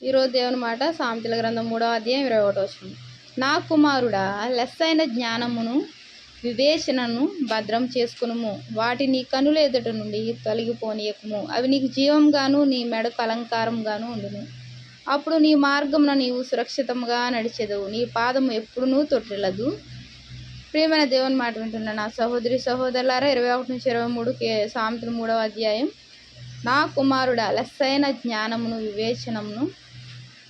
ఈరోజు దేవుని మాట సామెతల గ్రంథం 3వ అధ్యాయం 21వ వచనం. నా కుమారుడా, లెస్సైన జ్ఞానమును వివేచనను భద్రం చేసుకునుము. వాటి నీ కనుల ఎదుట నుండి తొలగిపోనీయకుము. అవి నీకు జీవంగాను నీ మెడకు అలంకారంగాను ఉండును. అప్పుడు నీ మార్గమున నీవు సురక్షితంగా నడిచెదవు. నీ పాదము ఎప్పుడునూ తొట్టిల్లదు. ప్రియమైన దేవుని మాట వింటున్న నా సహోదరి సహోదరులారా, 21 నుంచి 23 సామెతలు 3వ అధ్యాయం. నా కుమారుడా, లెస్సైన జ్ఞానమును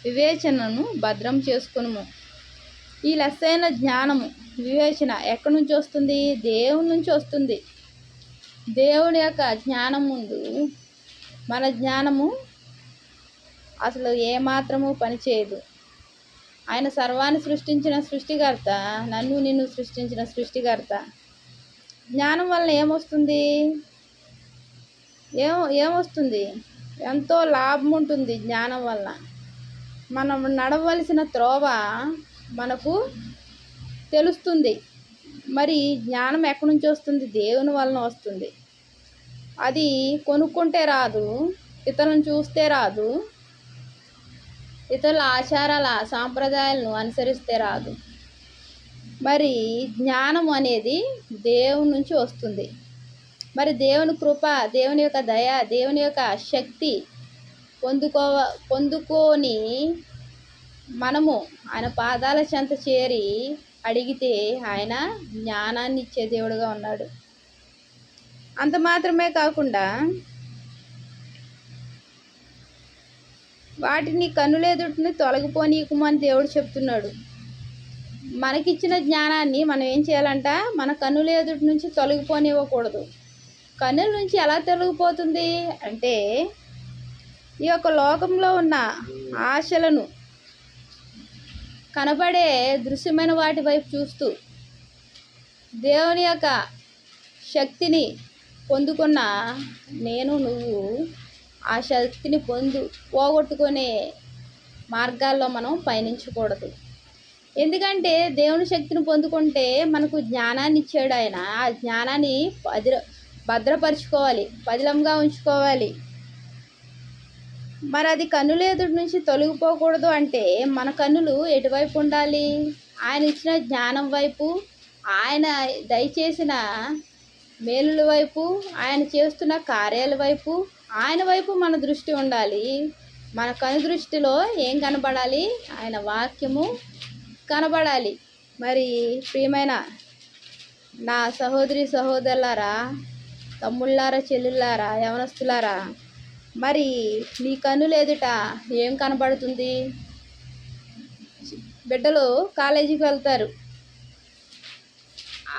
వివేచనను భద్రం చేసుకునుము. ఈ లెస్సైన జ్ఞానము వివేచన ఎక్కడి నుంచి వస్తుంది? దేవుని నుంచి వస్తుంది. దేవుని యొక్క జ్ఞానం ముందు మన జ్ఞానము అసలు ఏమాత్రము పనిచేయదు. ఆయన సర్వాన్ని సృష్టించిన సృష్టికర్త, నన్ను నిన్ను సృష్టించిన సృష్టికర్త. జ్ఞానం వలన ఏమొస్తుంది? ఏమొస్తుంది? ఎంతో లాభం ఉంటుంది జ్ఞానం వలన. మనం నడవలసిన త్రోవ మనకు తెలుస్తుంది. మరి జ్ఞానం ఎక్కడి నుంచి వస్తుంది? దేవుని వలన వస్తుంది. అది కొనుక్కుంటే రాదు, ఇతరులను చూస్తే రాదు, ఇతరుల ఆచారాల సాంప్రదాయాలను అనుసరిస్తే రాదు. మరి జ్ఞానం అనేది దేవుని నుంచి వస్తుంది. మరి దేవుని కృప, దేవుని యొక్క దయ, దేవుని యొక్క శక్తి పొందుకొని మనము ఆయన పాదాల చెంత చేరి అడిగితే ఆయన జ్ఞానాన్ని ఇచ్చే దేవుడుగా ఉన్నాడు. అంత మాత్రమే కాకుండా వాటిని కన్నులెదుటిని తొలగిపోనీయకుమని దేవుడు చెప్తున్నాడు. మనకిచ్చిన జ్ఞానాన్ని మనం ఏం చేయాలంట? మన కన్నుల ఎదుటి నుంచి తొలగిపోనివ్వకూడదు. కన్నుల నుంచి ఎలా తొలగిపోతుంది అంటే, ఈ యొక్క లోకంలో ఉన్న ఆశలను, కనబడే దృశ్యమైన వాటి వైపు చూస్తూ దేవుని యొక్క శక్తిని పొందుకున్న నేను నువ్వు ఆ శక్తిని పోగొట్టుకునే మార్గాల్లో మనం పయనించకూడదు. ఎందుకంటే దేవుని శక్తిని పొందుకుంటే మనకు జ్ఞానాన్ని ఇచ్చాడు ఆయన. ఆ జ్ఞానాన్ని భద్రపరుచుకోవాలి, పదిలంగా ఉంచుకోవాలి. మరి అది కన్నుల ఎదుటి నుంచి తొలగిపోకూడదు అంటే మన కన్నులు ఎటువైపు ఉండాలి? ఆయన ఇచ్చిన జ్ఞానం వైపు, ఆయన దయచేసిన మేలుల వైపు, ఆయన చేస్తున్న కార్యాల వైపు, ఆయన వైపు మన దృష్టి ఉండాలి. మన కను దృష్టిలో ఏం కనబడాలి? ఆయన వాక్యము కనబడాలి. మరి ప్రియమైన నా సహోదరి సహోదరులారా, తమ్ముళ్ళారా, చెల్లుళ్ళారా, యవనస్తులారా, మరి నీ కన్నుల ఎదుట ఏం కనబడుతుంది? బిడ్డలు కాలేజీకి వెళ్తారు.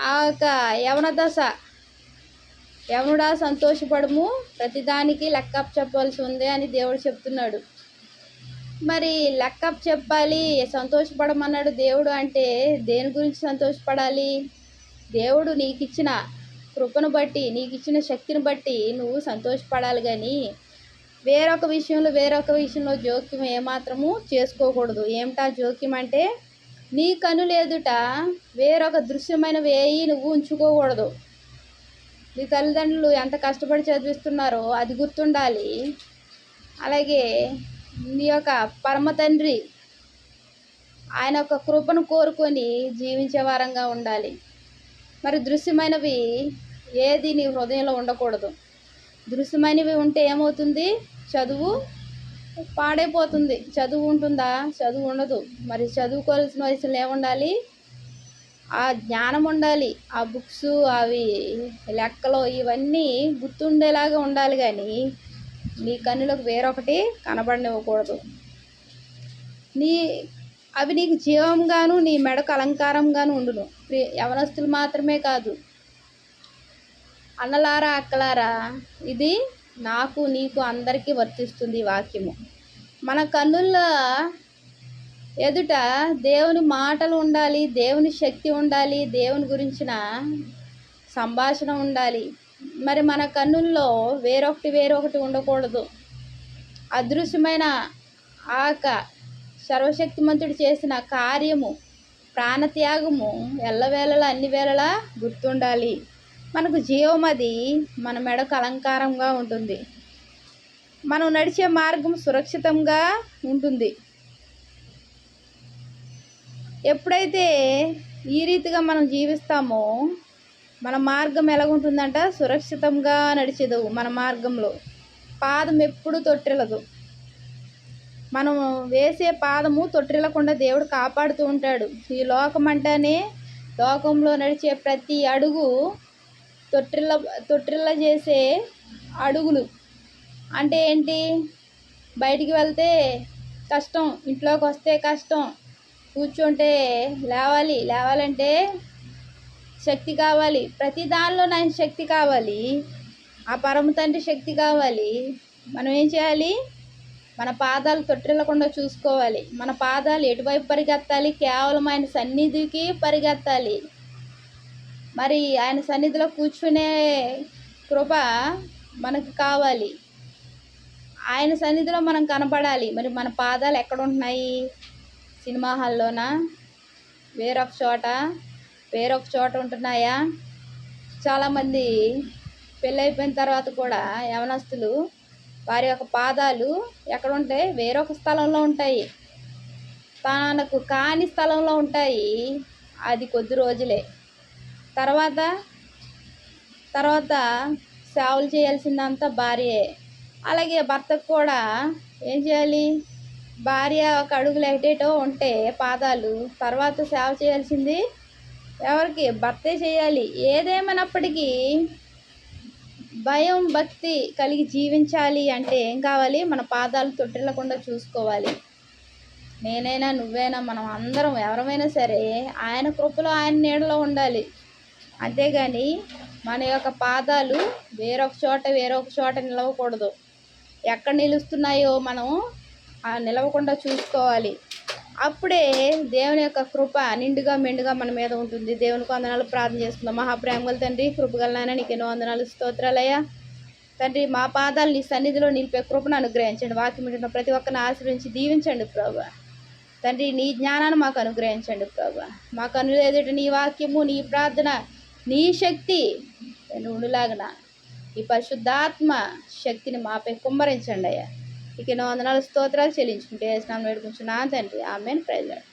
ఆ యొక్క యవన దశ, యవనుడా సంతోషపడము, ప్రతిదానికి లెక్కప్ చెప్పాల్సి ఉంది అని దేవుడు చెప్తున్నాడు. మరి లెక్కప్ చెప్పాలి, సంతోషపడమన్నాడు దేవుడు. అంటే దేని గురించి సంతోషపడాలి? దేవుడు నీకు ఇచ్చిన కృపను బట్టి, నీకు ఇచ్చిన శక్తిని బట్టి నువ్వు సంతోషపడాలి. కానీ వేరొక విషయంలో జోక్యం ఏమాత్రము చేసుకోకూడదు. ఏమిటా జోక్యం అంటే, నీ కన్నుల ఎదుట వేరొక దృశ్యమైన వేయి నువ్వు ఉంచుకోకూడదు. నీ తల్లిదండ్రులు ఎంత కష్టపడి చదివిస్తున్నారో అది గుర్తుండాలి. అలాగే నీ యొక్క పరమ తండ్రి ఆయన యొక్క కృపను కోరుకొని జీవించే వారంగా ఉండాలి. మరి దృశ్యమైనవి ఏది నీ హృదయంలో ఉండకూడదు. దృశ్యమైనవి ఉంటే ఏమవుతుంది? చదువు పాడైపోతుంది. చదువు ఉంటుందా? చదువు ఉండదు. మరి చదువుకోవాల్సిన వయసులో ఏముండాలి? ఆ జ్ఞానం ఉండాలి. ఆ బుక్స్, అవి లెక్కలు ఇవన్నీ గుర్తుండేలాగా ఉండాలి. కానీ నీ కన్నులకు వేరొకటి కనబడనివ్వకూడదు. అవి నీకు జీవంగాను నీ మెడకు అలంకారంగాను ఉండును. యవనస్తులు మాత్రమే కాదు, అన్నలారా, అక్కలారా, ఇది నాకు నీకు అందరికీ వర్తిస్తుంది ఈ వాక్యము. మన కన్నుల ఎదుట దేవుని మాటలు ఉండాలి, దేవుని శక్తి ఉండాలి, దేవుని గురించిన సంభాషణ ఉండాలి. మరి మన కన్నుల్లో వేరొకటి ఉండకూడదు. అదృశ్యమైన ఆక సర్వశక్తిమంతుడు చేసిన కార్యము, ప్రాణత్యాగము ఎల్లవేళలా అన్ని వేళలా గుర్తుండాలి. మనకు జీవం అది మన మెడకు అలంకారంగా ఉంటుంది. మనం నడిచే మార్గం సురక్షితంగా ఉంటుంది. ఎప్పుడైతే ఈ రీతిగా మనం జీవిస్తామో మన మార్గం ఎలాగుంటుందంట, సురక్షితంగా నడిచేదు. మన మార్గంలో పాదం ఎప్పుడు తొట్టిల్లదు. మనం వేసే పాదము తొట్టిల్లకుండా దేవుడు కాపాడుతూ ఉంటాడు. ఈ లోకం అంటేనే లోకంలో నడిచే ప్రతి అడుగు తొట్టిల్ల చేసే అడుగులు. అంటే ఏంటి? బయటికి వెళ్తే కష్టం, ఇంట్లోకి వస్తే కష్టం, కూర్చుంటే లేవాలంటే శక్తి కావాలి. ప్రతి దానిలో నాకు శక్తి కావాలి. ఆ పరమ తండ్రి శక్తి కావాలి. మనం ఏం చేయాలి? మన పాదాలు తొట్టిల్లకుండా చూసుకోవాలి. మన పాదాలు ఎటువైపు పరిగెత్తాలి? కేవలం ఆయన సన్నిధికి పరిగెత్తాలి. మరి ఆయన సన్నిధిలో కూర్చునే కృప మనకు కావాలి. ఆయన సన్నిధిలో మనం కనపడాలి. మరి మన పాదాలు ఎక్కడ ఉంటున్నాయి? సినిమా హాల్లోనా? వేరొక చోట ఉంటున్నాయా? చాలామంది పెళ్ళైపోయిన తర్వాత కూడా యవనస్తులు వారి యొక్క పాదాలు ఎక్కడ ఉంటాయి? వేరొక స్థలంలో ఉంటాయి. తనకు కాని స్థలంలో ఉంటాయి. అది కొద్ది రోజులే. తర్వాత సేవలు చేయాల్సిందంతా భార్యే. అలాగే భర్తకు కూడా ఏం చేయాలి? భార్య ఒక అడుగులు ఎటేటో ఉంటే పాదాలు, తర్వాత సేవ చేయాల్సింది ఎవరికి? భర్తే చేయాలి. ఏదేమైనప్పటికీ భయం భక్తి కలిగి జీవించాలి అంటే ఏం కావాలి? మన పాదాలు తొట్టిల్లకుండా చూసుకోవాలి. నేనైనా నువ్వైనా మనం అందరం ఎవరమైనా సరే ఆయన కృపలో ఆయన నీడలో ఉండాలి. అంతేగాని మన యొక్క పాదాలు వేరొక చోట నిలవకూడదు. ఎక్కడ నిలుస్తున్నాయో మనం నిలవకుండా చూసుకోవాలి. అప్పుడే దేవుని యొక్క కృప నిండుగా మెండుగా మన మీద ఉంటుంది. దేవునికి వందనాలు. ప్రార్థన చేసుకుందాం. మహాప్రేమగల తండ్రి, కృపగల నాయన, నీకు ఎన్నో వందనాలు, స్తోత్రాలయ్యా. తండ్రి, మా పాదాలు నీ సన్నిధిలో నిలిపే కృపను అనుగ్రహించండి. వాక్యం వింటున్న ప్రతి ఒక్కరిని ఆశ్రయించి దీవించండి ప్రభా. తండ్రి, నీ జ్ఞానాన్ని మాకు అనుగ్రహించండి ప్రభా. మా కన్నులు ఎదుట నీ వాక్యము, నీ ప్రార్థన, నీ శక్తి ఉండులాగన ఈ పరిశుద్ధాత్మ శక్తిని మాపై కుమ్మరించండి అయ్యా. ఇక ఎన్నో వందనాలు, స్తోత్రాలు చెల్లించుకుంటే స్నానం వేడుకుంటున్నాను తండ్రి. ఆమేన్. Praise lord.